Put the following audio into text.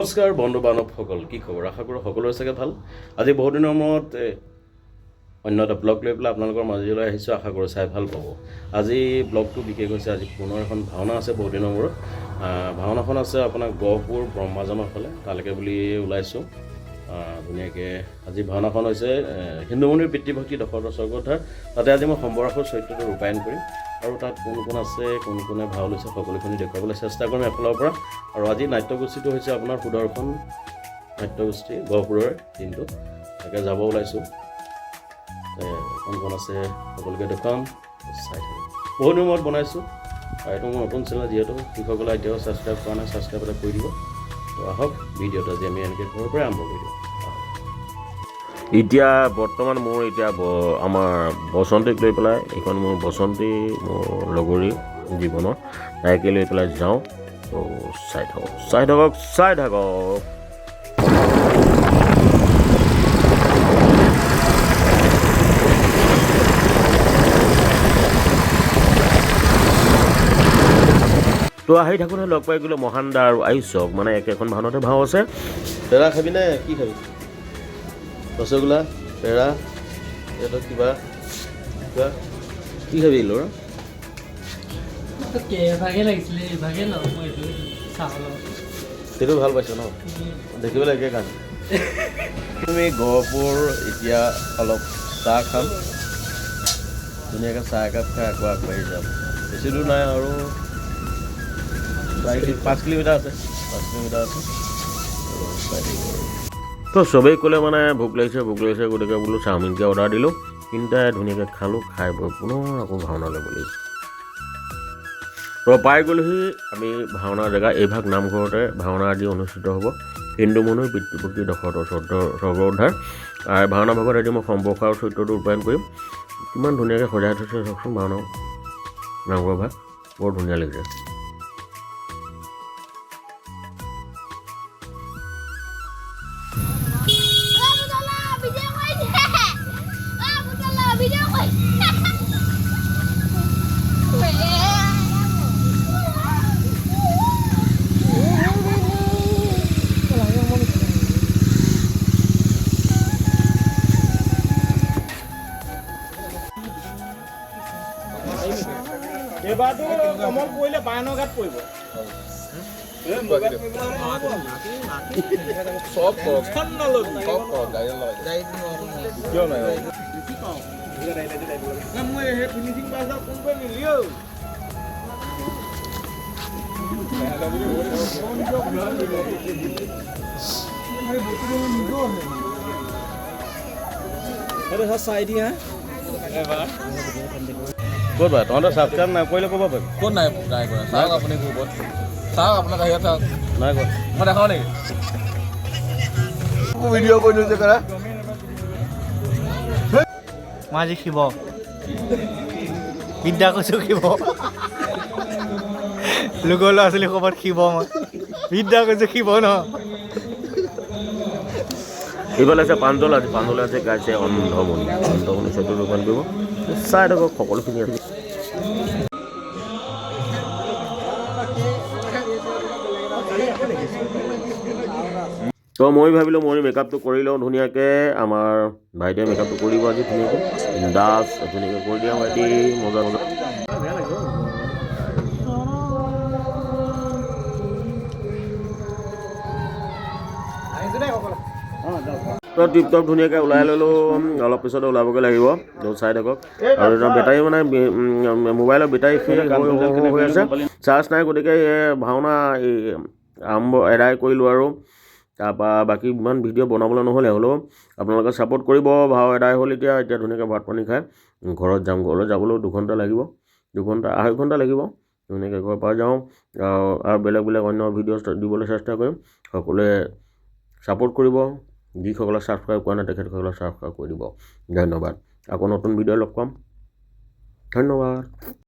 নমস্কাৰ বন্ধু বান্ধৱসকল, কি খবৰ? আশা কৰোঁ সকলোৰে চাগে ভাল। আজি বহুত দিনৰ মূৰত অন্য এটা ব্লগ লৈ পেলাই আপোনালোকৰ মাজলৈ আহিছোঁ। আশা কৰোঁ চাই ভাল পাব। আজি ব্লগটো বিশেষ হৈছে, আজি পুনৰ এখন ভাওনা আছে বহুত দিনৰ মূৰত। ভাওনাখন আছে আপোনাৰ গহপুৰ ব্ৰহ্মাজানৰ ফালে, তালৈকে বুলি ওলাইছোঁ। ধুনীয়াকৈ আজি ভাওনাখন হৈছে হিন্দুমণিৰ পিতৃভক্তি দশৰথ স্বৰ্গদ্ধাৰ। তাতে আজি মই সম্বৰাসুৰ চৰিত্ৰটো ৰূপায়ণ কৰিম আৰু তাত কোন কোন আছে, কোন কোনে ভাও লৈছে, সকলোখিনি দেখুৱাবলৈ চেষ্টা কৰিম এফালৰ পৰা। আৰু আজি নাট্যগোষ্ঠীটো হৈছে আপোনাৰ সুদৰ্শন নাট্যগোষ্ঠী গহপুৰৰ দিনটো, তাকে যাব ওলাইছোঁ। কোন কোন আছে সকলোকে দেখুৱাম, চাই থাকোঁ। বহুত দিনৰ মূৰত বনাইছোঁ আৰু এইটো মোৰ নতুন চেনেল, যিহেতু যিসকলে এতিয়াও ছাবস্ক্ৰাইব কৰা নাই ছাবস্ক্ৰাইব এটা কৰি দিব। তো আহক ভিডিঅ'টো আজি আমি এনেকৈ ঘৰৰ পৰাই আৰম্ভ কৰি দিওঁ। এতিয়া বৰ্তমান মোৰ আমাৰ বসন্তীক লৈ পেলাই, এইখন মোৰ বসন্তী মোৰ লগৰী জীৱনৰ, তাইকে লৈ পেলাই যাওঁ। তো চাই থাকক। তো আহি থাকোঁতে লগ পাই গ'লোঁ মহান দা আৰু আয়ুষক, মানে একেখন ভাওনাতে ভাও আছে। পেৰা খাবি নে কি খাবি? ৰসগোল্লা, পেৰা, এইটো কিবা কি খাবি ল'ৰা? সেইটো ভাল পাইছ ন? দেখিবলৈ একে কাৰণে তুমি গহপুৰ এতিয়া অলপ চাহ খাম, ধুনীয়াকৈ চাহ একাপ খাই আকৌ আগবাঢ়ি যাম। বেছি দূৰ নাই আৰু 5 কিলোমিটাৰ আছে। তো চবেই ক'লে মানে ভোক লাগিছে, গতিকে বোলো চাওমিনকে অৰ্ডাৰ দিলোঁ। তিনিটাই ধুনীয়াকৈ খালোঁ, খাই বৈ পুনৰ আকৌ ভাওনালৈ গ'লোঁ। তো পাই গ'লোহি আমি ভাওনাৰ জেগা। এইভাগ নামঘৰতে ভাওনা আজি অনুষ্ঠিত হ'ব, হিন্দুমণিৰ পিতৃভক্তি দশৰথ স্বৰ্গদ্ধাৰ। আৰু ভাওনা ভাগত আজি মই সম্বৰ্ষাৰ চৰিত্ৰটো ৰূপায়ণ কৰিম। কিমান ধুনীয়াকৈ সজাই থৈছে চাওকচোন ভাওনা নামঘৰ ভাগ, বৰ ধুনীয়া লাগিছে। এবাৰটো কমল পৰিলে 52 ঘাট পৰিব। চাই দিয়া ক'ত বা তহঁতে ছাবস্ক্ৰাইব নাই কৰিলে ক'ব পাৰিম। ক'ত নাই কৰা চাওক আপুনি গ্ৰুপত চাওক, আপোনাৰ বাহিৰত চাওক। নাই কোৱা মই দেখাওঁ নেকি ভিডিঅ' কৰি লৈছে কৰা মই আজি শিৱ বিদ্যা কৈছোঁ, শিৱ লোকৰ ল'ৰা ছোৱালী ক'ৰবাত শিৱ, মই বিদ্যা কৈছোঁ, শিৱ নহয়। এইফালে আছে পাঞ্জল, আজি পাঞ্জলে আছে গাইছে অন্ধমণি চৰিত্ৰ ৰূপায়ণ কৰিব। চাই থাকক, সকলোখিনি আছে। তো মই ভাবিলোঁ মই মেকআপটো কৰি লওঁ ধুনীয়াকৈ। আমাৰ ভাইটিয়ে মেকআপটো কৰি দিব আজি ধুনীয়াকৈ, দাস ধুনীয়াকৈ কৰি দিয়া ভাইটি, মজা। তো টিপটপ ধুনীয়াকৈ ওলাই ল'লোঁ, অলপ পিছতে ওলাবগৈ লাগিব। তো চাই থাকক। আৰু এটা বেটাৰী মানে মোবাইলৰ বেটাৰী শেষ হৈ আছে, চাৰ্জ নাই, গতিকে ভাওনা এদায় কৰিলোঁ আৰু। তাৰপৰা বাকী ইমান ভিডিঅ' বনাবলৈ নহ'লে, হ'লেও আপোনালোকে ছাপোৰ্ট কৰিব। ভাও এদায় হ'ল, এতিয়া ধুনীয়াকৈ ভাত পানী খাই ঘৰত যাম। ঘৰলৈ যাবলৈও 2 ঘণ্টা লাগিব, 2.5 ঘণ্টা লাগিব। ধুনীয়াকৈ ঘৰৰ পৰা যাওঁ আৰু বেলেগ অন্য ভিডিঅ' দিবলৈ চেষ্টা কৰিম। সকলোৱে ছাপোৰ্ট কৰিব, যিসকলে ছাবস্ক্ৰাইব কৰা নাই তেখেতসকলে ছাবস্ক্ৰাইব কৰি দিব। ধন্যবাদ। আকৌ নতুন ভিডিঅ' লগ পাম, ধন্যবাদ।